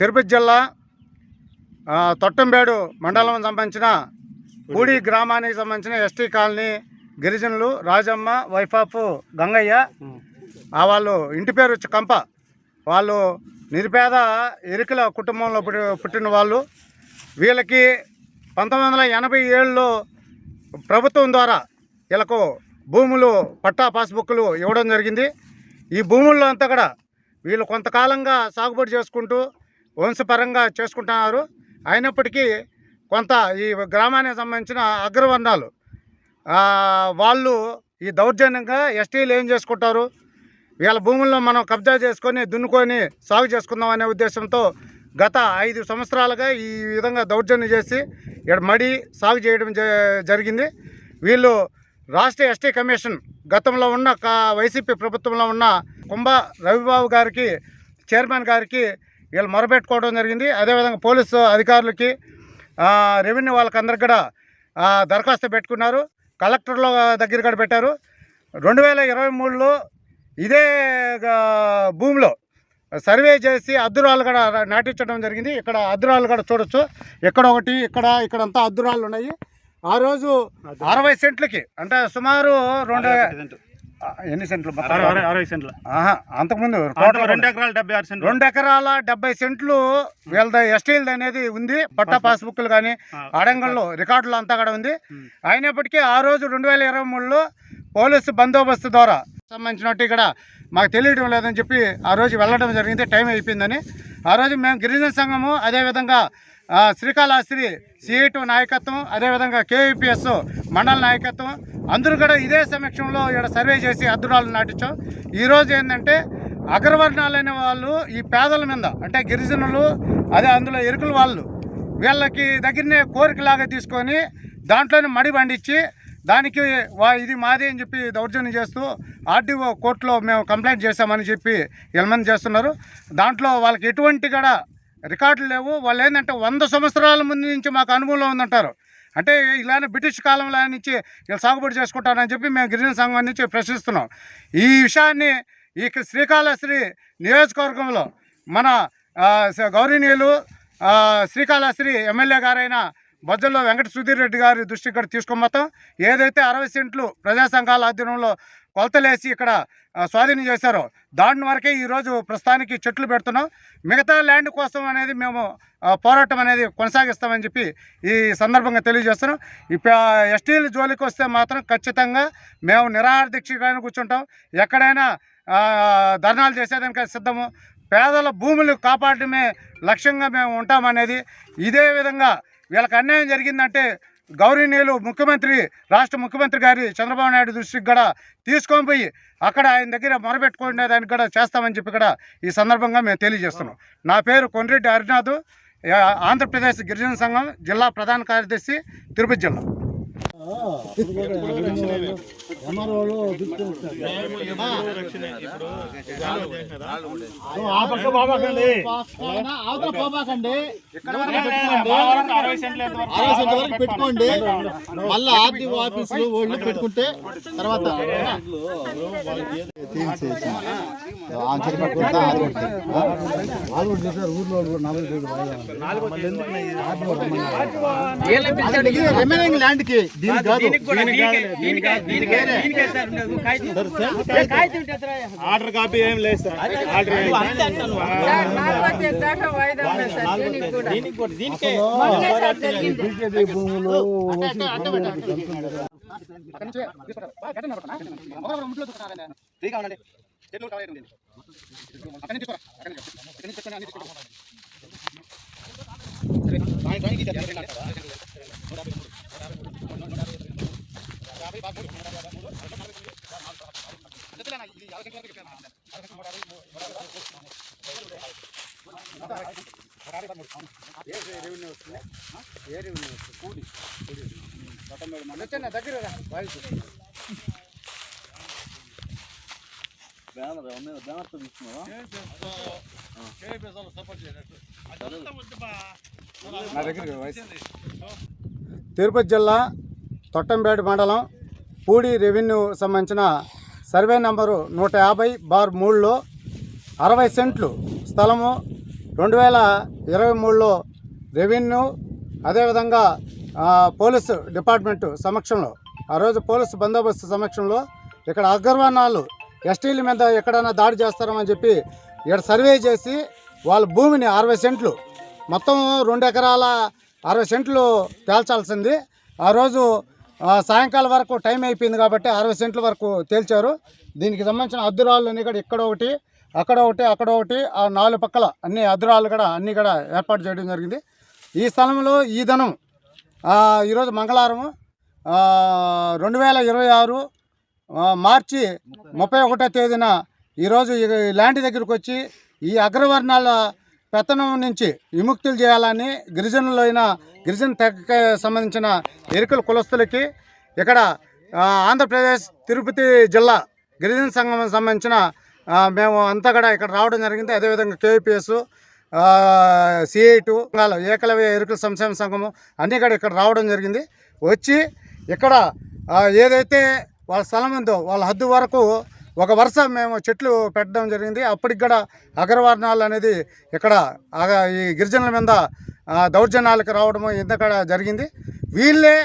తిరుపతి జిల్లా తొట్టంబేడు మండలం సంబంధించిన పూడి గ్రామానికి సంబంధించిన ఎస్టీ కాలనీ గిరిజనులు రాజమ్మ వైఫ్ ఆఫ్ గంగయ్య వాళ్ళు ఇంటి పేరు వచ్చి కంప. వాళ్ళు నిరుపేద ఎరికల కుటుంబంలో పుట్టిన వాళ్ళు. వీళ్ళకి 1987లో ప్రభుత్వం ద్వారా వీళ్ళకు భూములు పట్టా పాస్బుక్లు ఇవ్వడం జరిగింది. ఈ భూముల్లో అంతా కూడా వీళ్ళు కొంతకాలంగా సాగుబడి చేసుకుంటూ వంశపరంగా చేసుకుంటున్నారు. అయినప్పటికీ కొంత ఈ గ్రామానికి సంబంధించిన అగ్రవర్ణాలు వాళ్ళు ఈ దౌర్జన్యంగా ఎస్టీలు ఏం చేసుకుంటారు, వీళ్ళ భూముల్లో మనం కబ్జా చేసుకొని దున్నుకొని సాగు చేసుకుందాం అనే ఉద్దేశంతో గత 5 సంవత్సరాలుగా ఈ విధంగా దౌర్జన్యం చేసి ఇక్కడ మడి సాగు చేయడం జరిగింది. వీళ్ళు రాష్ట్ర ఎస్టీ కమిషన్ గతంలో ఉన్న వైసీపీ ప్రభుత్వంలో ఉన్న కుంభ రవిబాబు గారికి చైర్మన్ గారికి వీళ్ళు మొరబెట్టుకోవడం జరిగింది. అదేవిధంగా పోలీసు అధికారులకి రెవెన్యూ వాళ్ళకందరికి కూడా దరఖాస్తు పెట్టుకున్నారు. కలెక్టర్ల దగ్గర కూడా పెట్టారు. 2023లో ఇదే భూమిలో సర్వే చేసి అద్దురాలు కూడా నాటించడం జరిగింది. ఇక్కడ అద్దురాలు కూడా చూడొచ్చు. ఇక్కడ ఒకటి, ఇక్కడంతా అద్దురాలు ఉన్నాయి. ఆ రోజు 60 సెంట్లకి అంటే సుమారు ఎన్ని సెంట్లు? 60 సెంట్లు. అంతకుముందు 2 ఎకరాల 70 సెంట్లు వీళ్ళ ఎస్టీలది అనేది ఉంది. పట్టా పాస్బుక్లు కానీ అడంగంలో రికార్డులు అంతా కూడా ఉంది. అయినప్పటికీ ఆ రోజు 2023లో పోలీసు బందోబస్తు ద్వారా సంబంధించినట్టు ఇక్కడ మాకు తెలియడం లేదని చెప్పి ఆ రోజు వెళ్ళడం జరిగింది. టైం అయిపోయిందని. ఆ రోజు మేము గిరిజన సంఘము, అదేవిధంగా శ్రీకాళహస్తి సిఐటు నాయకత్వం, అదేవిధంగా కేవీపీఎస్ మండల నాయకత్వం అందరూ కూడా ఇదే సమక్షంలో ఇక్కడ సర్వే చేసి అద్దురాలు నాటించాం. ఈరోజు ఏంటంటే అగ్రవర్ణాలైన వాళ్ళు ఈ పేదల మీద అంటే గిరిజనులు అదే అందులో ఎరుకుల వాళ్ళు వీళ్ళకి దగ్గరనే కోరికలాగా తీసుకొని దాంట్లోనే మడి పండించి దానికి ఇది మాది అని చెప్పి దౌర్జన్యం చేస్తూ ఆర్డీఓ కోర్టులో మేము కంప్లైంట్ చేశామని చెప్పి ఎల్మంది చేస్తున్నారు. దాంట్లో వాళ్ళకి ఎటువంటి కూడా రికార్డులు లేవు. వాళ్ళు ఏంటంటే 100 సంవత్సరాల ముందు నుంచి మాకు అనుభవం ఉందంటారు. అంటే ఇలానే బ్రిటిష్ కాలంలో నుంచి వీళ్ళు సాగుబడి చేసుకుంటారని చెప్పి మేము గిరిజన సంఘం నుంచి ప్రశ్నిస్తున్నాం. ఈ విషయాన్ని ఈ శ్రీకాళహస్తి నియోజకవర్గంలో మన గౌరవనీయులు శ్రీకాళహస్తి ఎమ్మెల్యే గారైన బొజ్జల్లో వెంకట సుధీర్ రెడ్డి గారి దృష్టికి కూడా తీసుకొమ్మతాం. ఏదైతే 60 సెంట్లు ప్రజా సంఘాల ఆధ్వర్యంలో కొలతలేసి ఇక్కడ స్వాధీనం చేశారో దాని వరకే ఈరోజు ప్రస్తుతానికి చెట్లు పెడుతున్నాం. మిగతా ల్యాండ్ కోసం అనేది మేము పోరాటం అనేది కొనసాగిస్తామని చెప్పి ఈ సందర్భంగా తెలియజేస్తున్నాం. ఈ ఎస్టీల జోలికి వస్తే మాత్రం ఖచ్చితంగా మేము నిరాహార దీక్షగానే కూర్చుంటాం. ఎక్కడైనా ధర్నాలు చేసేదానికి సిద్ధము. పేదల భూములు కాపాడటమే లక్ష్యంగా మేము ఉంటామనేది. ఇదే విధంగా వీళ్ళకి అన్యాయం జరిగిందంటే గౌరవనీయులు ముఖ్యమంత్రి రాష్ట్ర ముఖ్యమంత్రి గారి చంద్రబాబు నాయుడు దృష్టికి కూడా తీసుకొని పోయి అక్కడ ఆయన దగ్గర మొరబెట్టుకునే దానికి కూడా చేస్తామని చెప్పి కూడా ఈ సందర్భంగా మేము తెలియజేస్తున్నాం. నా పేరు కొండ్రెడ్డి హరినాథ్, ఆంధ్రప్రదేశ్ గిరిజన సంఘం జిల్లా ప్రధాన కార్యదర్శి, తిరుపతి జిల్లా. పెట్టుకోండి. మళ్ళీ ఆర్టీఓ ఆఫీసులు వాళ్ళు పెట్టుకుంటే తర్వాత రిమైనింగ్ ల్యాండ్ కి ఆర్డర్ కాపీ ఏం లేదు సార్. భూములు తిరుపతి జిల్లా తొట్టంబేడు మండలం పూడి రెవెన్యూ సంబంధించిన సర్వే నంబరు 150/3లో 60 సెంట్లు స్థలము 2023లో రెవెన్యూ అదేవిధంగా పోలీసు డిపార్ట్మెంటు సమక్షంలో ఆ రోజు పోలీసు బందోబస్తు సమక్షంలో ఇక్కడ అగ్రవర్ణాలు ఎస్టీల మీద ఎక్కడైనా దాడి చేస్తారని చెప్పి ఇక్కడ సర్వే చేసి వాళ్ళ భూమిని 60 సెంట్లు మొత్తం 2 ఎకరాల 60 సెంట్లు తేల్చాల్సింది. ఆ రోజు సాయంకాలం వరకు టైం అయిపోయింది కాబట్టి 60 సెంట్ల వరకు తేల్చారు. దీనికి సంబంధించిన అద్దురాళ్ళని కూడా ఇక్కడ ఒకటి అక్కడ ఒకటి అక్కడ ఒకటి ఆ 4 పక్కల అన్ని అద్దురాళ్ళు కూడా అన్నీ కూడా ఏర్పాటు చేయడం జరిగింది. ఈ స్థలంలో ఈ దినం ఈరోజు మంగళవారం 2026 మార్చి 31వ తేదీన ఈరోజు ఈ ల్యాండ్ దగ్గరికి వచ్చి ఈ అగ్రవర్ణాల పెత్తనం నుంచి విముక్తులు చేయాలని గిరిజన తెగకి సంబంధించిన ఎరుకల కులస్తులకి ఇక్కడ ఆంధ్రప్రదేశ్ తిరుపతి జిల్లా గిరిజన సంఘం సంబంధించిన మేము అంతా కూడా ఇక్కడ రావడం జరిగింది. అదేవిధంగా కేవీపీఎస్ CI2 ఏకలవ్య ఎరుకల సంక్షేమ సంఘము అన్నీ కూడా ఇక్కడ రావడం జరిగింది. వచ్చి ఇక్కడ ఏదైతే వాళ్ళ స్థలం ఉందో వాళ్ళ హద్దు వరకు ఒక వరుస మేము చెట్లు పెట్టడం జరిగింది. అప్పటికి కూడా అగ్రవర్ణాలు అనేది ఇక్కడ ఈ గిరిజనుల మీద దౌర్జన్యాలకు రావడము ఇంతకడ జరిగింది. వీళ్ళే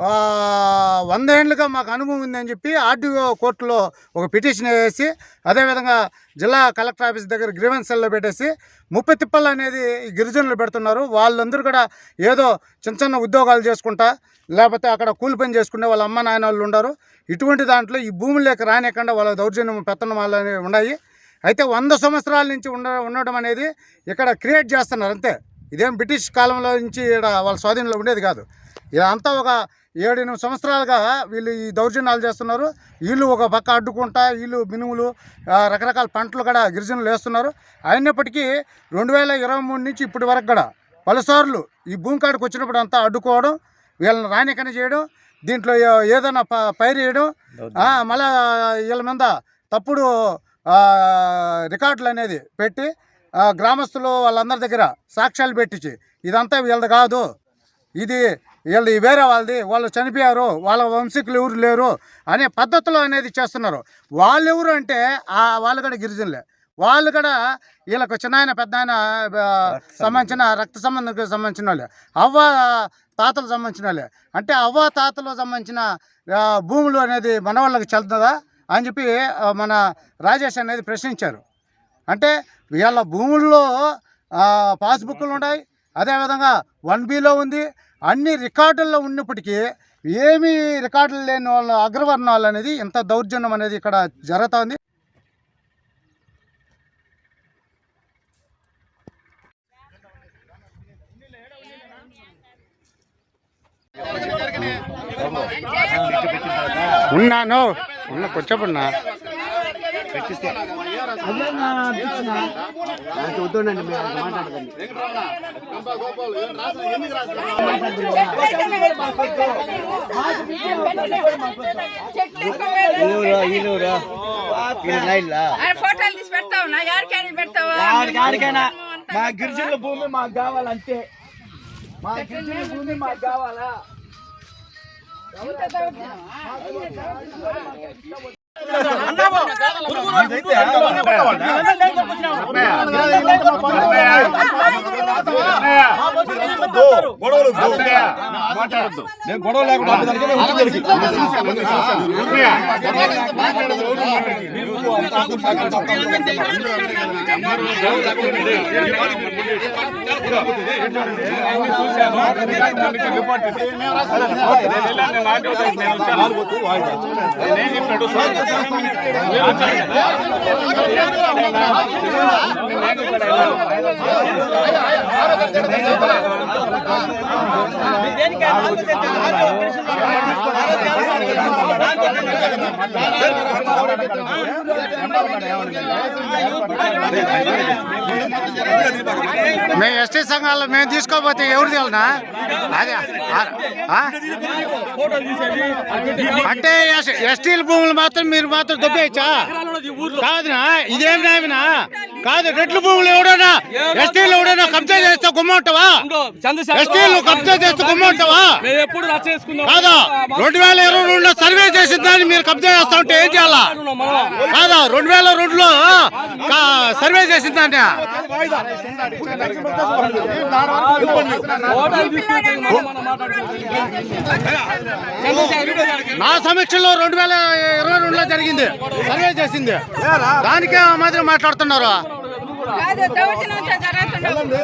100 ఏళ్ళుగా మాకు అనుభవం ఉందని చెప్పి ఆర్డీఓ కోర్టులో ఒక పిటిషన్ వేసి అదేవిధంగా జిల్లా కలెక్టర్ ఆఫీస్ దగ్గర గ్రీవెన్స్ సెల్లో పెట్టేసి 30 తిప్పలు అనేది ఈ గిరిజనులు పెడుతున్నారు. వాళ్ళందరూ కూడా ఏదో చిన్న ఉద్యోగాలు చేసుకుంటా లేకపోతే అక్కడ కూలి పని చేసుకునే వాళ్ళ అమ్మ నాయన వాళ్ళు ఉండరు. ఇటువంటి దాంట్లో ఈ భూముల్లోకి రానియకుండా వాళ్ళ దౌర్జన్యం పెత్తనం వాళ్ళని ఉన్నాయి. అయితే 100 సంవత్సరాల నుంచి ఉండడం అనేది ఇక్కడ క్రియేట్ చేస్తున్నారు అంతే. ఇదేం బ్రిటిష్ కాలంలో నుంచి ఇక్కడ వాళ్ళ స్వాధీనంలో ఉండేది కాదు. ఇదంతా ఒక 7-8 సంవత్సరాలుగా వీళ్ళు ఈ దౌర్జన్యాలు చేస్తున్నారు. వీళ్ళు ఒక పక్క అడ్డుకుంటా వీళ్ళు మినుములు రకరకాల పంటలు కూడా గిరిజనులు వేస్తున్నారు. అయినప్పటికీ 2023 నుంచి ఇప్పటి వరకు కూడా పలుసార్లు ఈ భూమి కాడికి వచ్చినప్పుడు అంతా అడ్డుకోవడం వీళ్ళని రానికని చేయడం దీంట్లో ఏదైనా పైరు వేయడం మళ్ళా వీళ్ళ మీద తప్పుడు రికార్డులు అనేది పెట్టి గ్రామస్తులు వాళ్ళందరి దగ్గర సాక్ష్యాలు పెట్టించి ఇదంతా వీళ్ళది కాదు, ఇది వీళ్ళది వేరే వాళ్ళది, వాళ్ళు చనిపోయారు, వాళ్ళ వంశీకులు ఎవరు లేరు అనే పద్ధతిలో అనేది చేస్తున్నారు. వాళ్ళు ఎవరు అంటే వాళ్ళు కూడా గిరిజనులే. వాళ్ళు కూడా వీళ్ళకు చిన్న పెద్ద ఆయన సంబంధించిన రక్త సంబంధంకి సంబంధించిన వాళ్ళే, అవ్వ తాతలకు సంబంధించిన వాళ్ళే. అంటే అవ్వ తాతలకు సంబంధించిన భూములు అనేది మన వాళ్ళకి చెల్తుందా అని చెప్పి మన రాజేష్ అనేది ప్రశ్నించారు. అంటే వీళ్ళ భూముల్లో పాస్బుక్లు ఉన్నాయి, అదేవిధంగా 1Bలో ఉంది, అన్ని రికార్డుల్లో ఉన్నప్పటికీ ఏమీ రికార్డులు లేని వాళ్ళ అగ్రవర్ణాలు అనేది ఎంత దౌర్జన్యం అనేది ఇక్కడ జరుగుతుంది. ఉన్నాను కూర్చోబడినా ఫోటోలు తీసి పెడతావు నా ఎవరికైనా పెడతావా? మా గిరిజనుల భూమి మాకు కావాలంతే, మా గిరిజనుల భూమి మాకు కావాలా? గొడవ లేకుండా మేము ఎస్టీ సంఘాల్లో మేము తీసుకోకపోతే ఎవరు తెలనా? అదే అంటే ఎస్టీల భూములు మాత్రం మీరు మాత్రం దొబ్బేయచ్చా? కాదునా, ఇదేం నాయనా కాదు. రెడ్ల భూములు ఎవడైనా ఎస్టీలు ఎవడైనా కబ్జా చేస్తే గుమ్మంటావా? ఎస్టీలు కబ్జా చేస్తే గుమ్మంటావా? కాదా 2023 2022లో సర్వే చేసిన దాన్ని మీరు కబ్జా చేస్తా ఉంటే ఏం చేయాలా? కాదా 2002లో సర్వే చేసిన దాన్ని నా సమీక్షలో 2022లో జరిగింది, సర్వే చేసింది, దానికే ఆ మాదిరి మాట్లాడుతున్నారు. కాదు దౌర్జన్యం జరుగుతుంది.